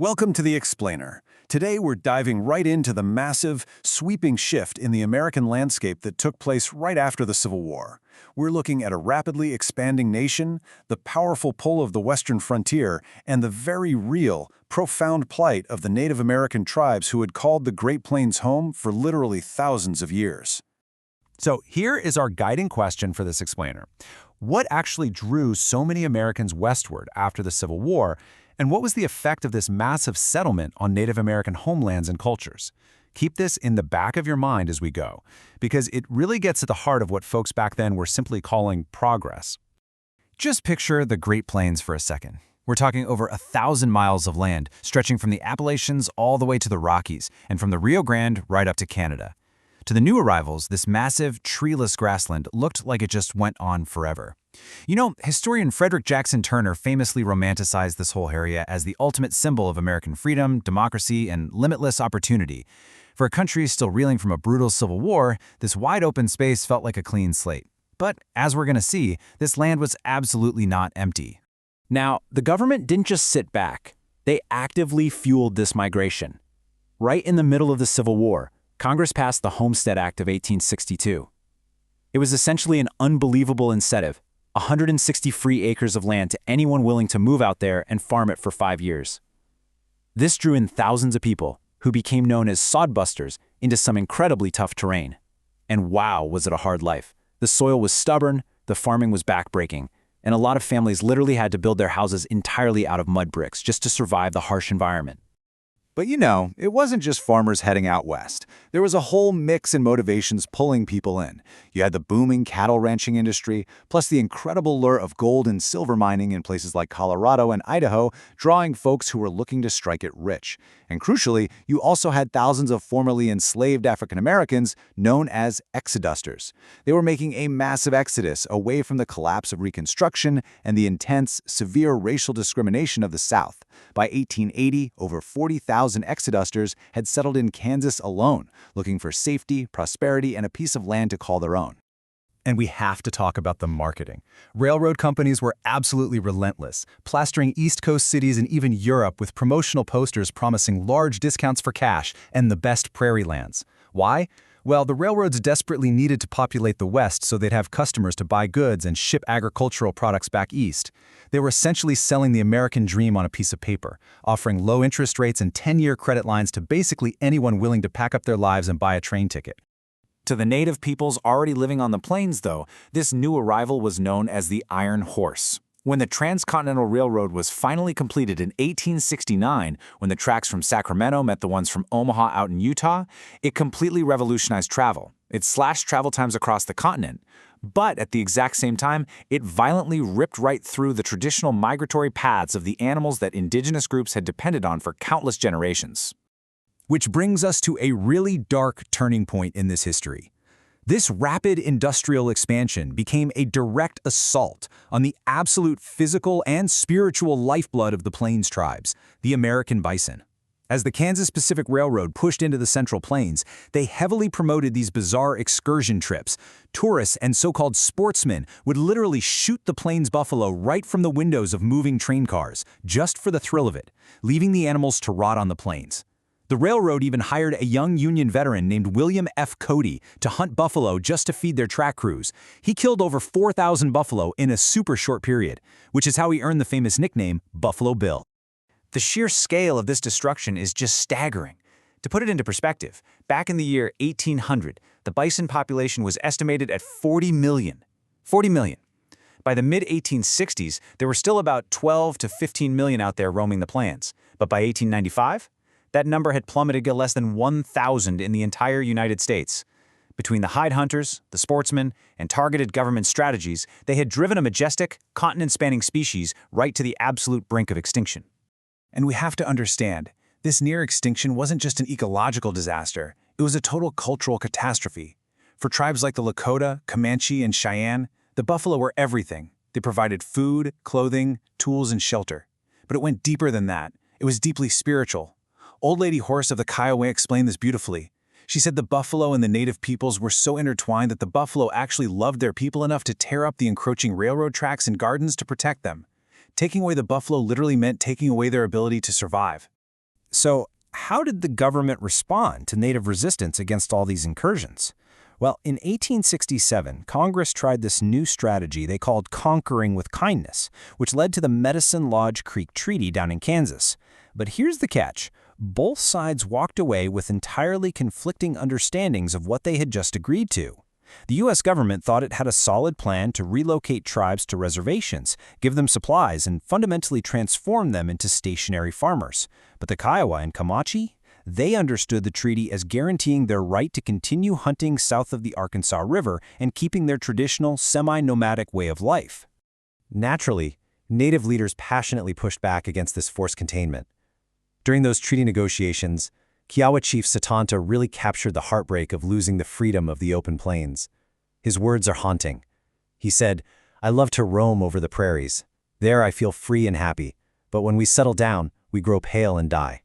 Welcome to The Explainer. Today we're diving right into the massive, sweeping shift in the American landscape that took place right after the Civil War. We're looking at a rapidly expanding nation, the powerful pull of the western frontier, and the very real, profound plight of the Native American tribes who had called the Great Plains home for literally thousands of years. So here is our guiding question for this explainer. What actually drew so many Americans westward after the Civil War, and what was the effect of this massive settlement on Native American homelands and cultures? Keep this in the back of your mind as we go, because it really gets at the heart of what folks back then were simply calling progress. Just picture the Great Plains for a second. We're talking over 1,000 miles of land, stretching from the Appalachians all the way to the Rockies, and from the Rio Grande right up to Canada. To the new arrivals, this massive, treeless grassland looked like it just went on forever. You know, historian Frederick Jackson Turner famously romanticized this whole area as the ultimate symbol of American freedom, democracy, and limitless opportunity. For a country still reeling from a brutal civil war, this wide-open space felt like a clean slate. But, as we're going to see, this land was absolutely not empty. Now, the government didn't just sit back. They actively fueled this migration. Right in the middle of the Civil War, Congress passed the Homestead Act of 1862. It was essentially an unbelievable incentive, 160 free acres of land to anyone willing to move out there and farm it for 5 years. This drew in thousands of people, who became known as sodbusters, into some incredibly tough terrain. And wow, was it a hard life. The soil was stubborn, the farming was backbreaking, and a lot of families literally had to build their houses entirely out of mud bricks just to survive the harsh environment. But you know, it wasn't just farmers heading out west. There was a whole mix in motivations pulling people in. You had the booming cattle ranching industry, plus the incredible lure of gold and silver mining in places like Colorado and Idaho, drawing folks who were looking to strike it rich. And crucially, you also had thousands of formerly enslaved African Americans known as exodusters. They were making a massive exodus away from the collapse of Reconstruction and the intense, severe racial discrimination of the South. By 1880, over 40,000 exodusters had settled in Kansas alone, looking for safety, prosperity, and a piece of land to call their own. And we have to talk about the marketing. Railroad companies were absolutely relentless, plastering East Coast cities and even Europe with promotional posters promising large discounts for cash and the best prairie lands. Why? Well, the railroads desperately needed to populate the West so they'd have customers to buy goods and ship agricultural products back east. They were essentially selling the American dream on a piece of paper, offering low interest rates and 10-year credit lines to basically anyone willing to pack up their lives and buy a train ticket. To the native peoples already living on the plains, though, this new arrival was known as the Iron Horse. When the Transcontinental Railroad was finally completed in 1869, when the tracks from Sacramento met the ones from Omaha out in Utah, it completely revolutionized travel. It slashed travel times across the continent. But at the exact same time, it violently ripped right through the traditional migratory paths of the animals that indigenous groups had depended on for countless generations. Which brings us to a really dark turning point in this history. This rapid industrial expansion became a direct assault on the absolute physical and spiritual lifeblood of the Plains tribes, the American bison. As the Kansas Pacific Railroad pushed into the Central Plains, they heavily promoted these bizarre excursion trips. Tourists and so-called sportsmen would literally shoot the plains buffalo right from the windows of moving train cars, just for the thrill of it, leaving the animals to rot on the plains. The railroad even hired a young Union veteran named William F. Cody to hunt buffalo just to feed their track crews. He killed over 4,000 buffalo in a super short period, which is how he earned the famous nickname Buffalo Bill. The sheer scale of this destruction is just staggering. To put it into perspective, back in the year 1800, the bison population was estimated at 40 million. 40 million. By the mid-1860s, there were still about 12 to 15 million out there roaming the plains. But by 1895, that number had plummeted to less than 1,000 in the entire United States. Between the hide hunters, the sportsmen, and targeted government strategies, they had driven a majestic, continent-spanning species right to the absolute brink of extinction. And we have to understand, this near extinction wasn't just an ecological disaster, it was a total cultural catastrophe. For tribes like the Lakota, Comanche, and Cheyenne, the buffalo were everything. They provided food, clothing, tools, and shelter. But it went deeper than that. It was deeply spiritual. Old Lady Horse of the Kiowa explained this beautifully. She said the buffalo and the native peoples were so intertwined that the buffalo actually loved their people enough to tear up the encroaching railroad tracks and gardens to protect them. Taking away the buffalo literally meant taking away their ability to survive. So, how did the government respond to native resistance against all these incursions? Well, in 1867, Congress tried this new strategy they called conquering with kindness, which led to the Medicine Lodge Creek Treaty down in Kansas. But here's the catch. Both sides walked away with entirely conflicting understandings of what they had just agreed to. The U.S. government thought it had a solid plan to relocate tribes to reservations, give them supplies, and fundamentally transform them into stationary farmers. But the Kiowa and Comanche? They understood the treaty as guaranteeing their right to continue hunting south of the Arkansas River and keeping their traditional, semi-nomadic way of life. Naturally, Native leaders passionately pushed back against this forced containment. During those treaty negotiations, Kiowa chief Satanta really captured the heartbreak of losing the freedom of the open plains. His words are haunting. He said, "I love to roam over the prairies. There I feel free and happy, but when we settle down, we grow pale and die."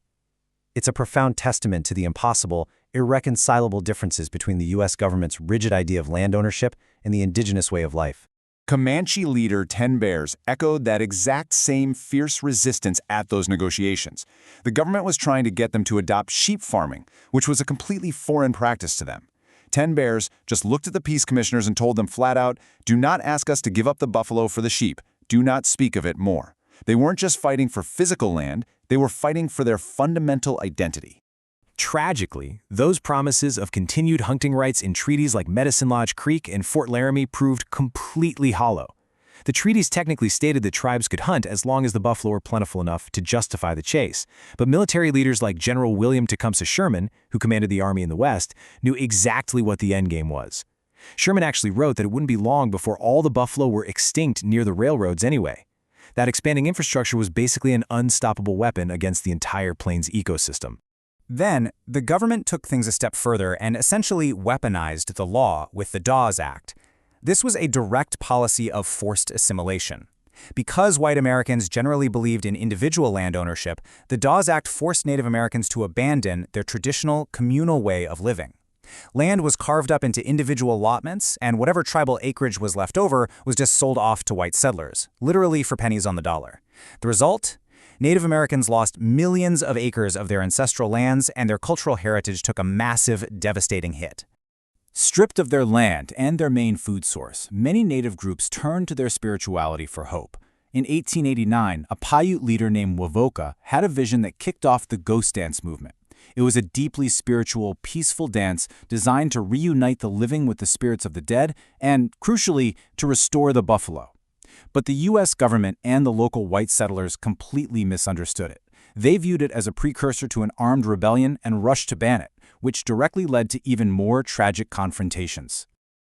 It's a profound testament to the impossible, irreconcilable differences between the U.S. government's rigid idea of land ownership and the indigenous way of life. Comanche leader Ten Bears echoed that exact same fierce resistance at those negotiations. The government was trying to get them to adopt sheep farming, which was a completely foreign practice to them. Ten Bears just looked at the peace commissioners and told them flat out, "Do not ask us to give up the buffalo for the sheep. Do not speak of it more." They weren't just fighting for physical land, they were fighting for their fundamental identity. Tragically, those promises of continued hunting rights in treaties like Medicine Lodge Creek and Fort Laramie proved completely hollow. The treaties technically stated that tribes could hunt as long as the buffalo were plentiful enough to justify the chase, but military leaders like General William Tecumseh Sherman, who commanded the army in the West, knew exactly what the endgame was. Sherman actually wrote that it wouldn't be long before all the buffalo were extinct near the railroads anyway. That expanding infrastructure was basically an unstoppable weapon against the entire plains ecosystem. Then, the government took things a step further and essentially weaponized the law with the Dawes Act. This was a direct policy of forced assimilation. Because white Americans generally believed in individual land ownership, the Dawes Act forced Native Americans to abandon their traditional communal way of living. Land was carved up into individual allotments, and whatever tribal acreage was left over was just sold off to white settlers, literally for pennies on the dollar. The result? Native Americans lost millions of acres of their ancestral lands, and their cultural heritage took a massive, devastating hit. Stripped of their land and their main food source, many Native groups turned to their spirituality for hope. In 1889, a Paiute leader named Wovoka had a vision that kicked off the ghost dance movement. It was a deeply spiritual, peaceful dance designed to reunite the living with the spirits of the dead and, crucially, to restore the buffalo. But the U.S. government and the local white settlers completely misunderstood it. They viewed it as a precursor to an armed rebellion and rushed to ban it, which directly led to even more tragic confrontations.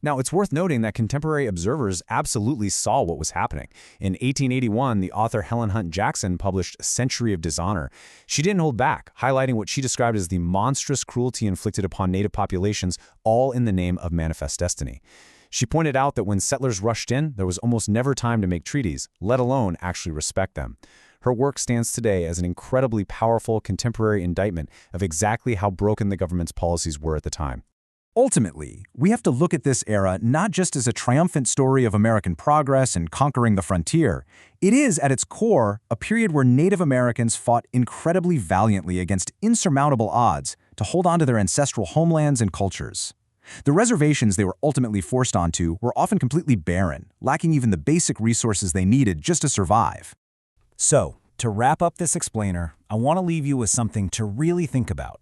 Now, it's worth noting that contemporary observers absolutely saw what was happening. In 1881, the author Helen Hunt Jackson published A Century of Dishonor. She didn't hold back, highlighting what she described as the monstrous cruelty inflicted upon Native populations, all in the name of manifest destiny. She pointed out that when settlers rushed in, there was almost never time to make treaties, let alone actually respect them. Her work stands today as an incredibly powerful contemporary indictment of exactly how broken the government's policies were at the time. Ultimately, we have to look at this era not just as a triumphant story of American progress and conquering the frontier. It is, at its core, a period where Native Americans fought incredibly valiantly against insurmountable odds to hold on to their ancestral homelands and cultures. The reservations they were ultimately forced onto were often completely barren, lacking even the basic resources they needed just to survive. So, to wrap up this explainer, I want to leave you with something to really think about.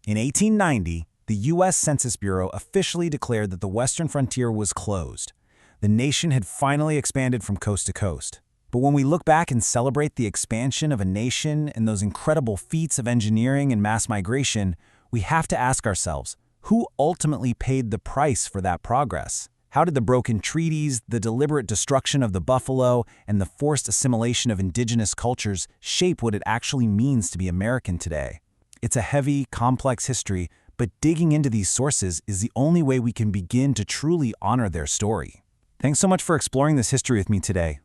In 1890, the U.S. Census Bureau officially declared that the western frontier was closed. The nation had finally expanded from coast to coast. But when we look back and celebrate the expansion of a nation and those incredible feats of engineering and mass migration, we have to ask ourselves, who ultimately paid the price for that progress? How did the broken treaties, the deliberate destruction of the buffalo, and the forced assimilation of indigenous cultures shape what it actually means to be American today? It's a heavy, complex history, but digging into these sources is the only way we can begin to truly honor their story. Thanks so much for exploring this history with me today.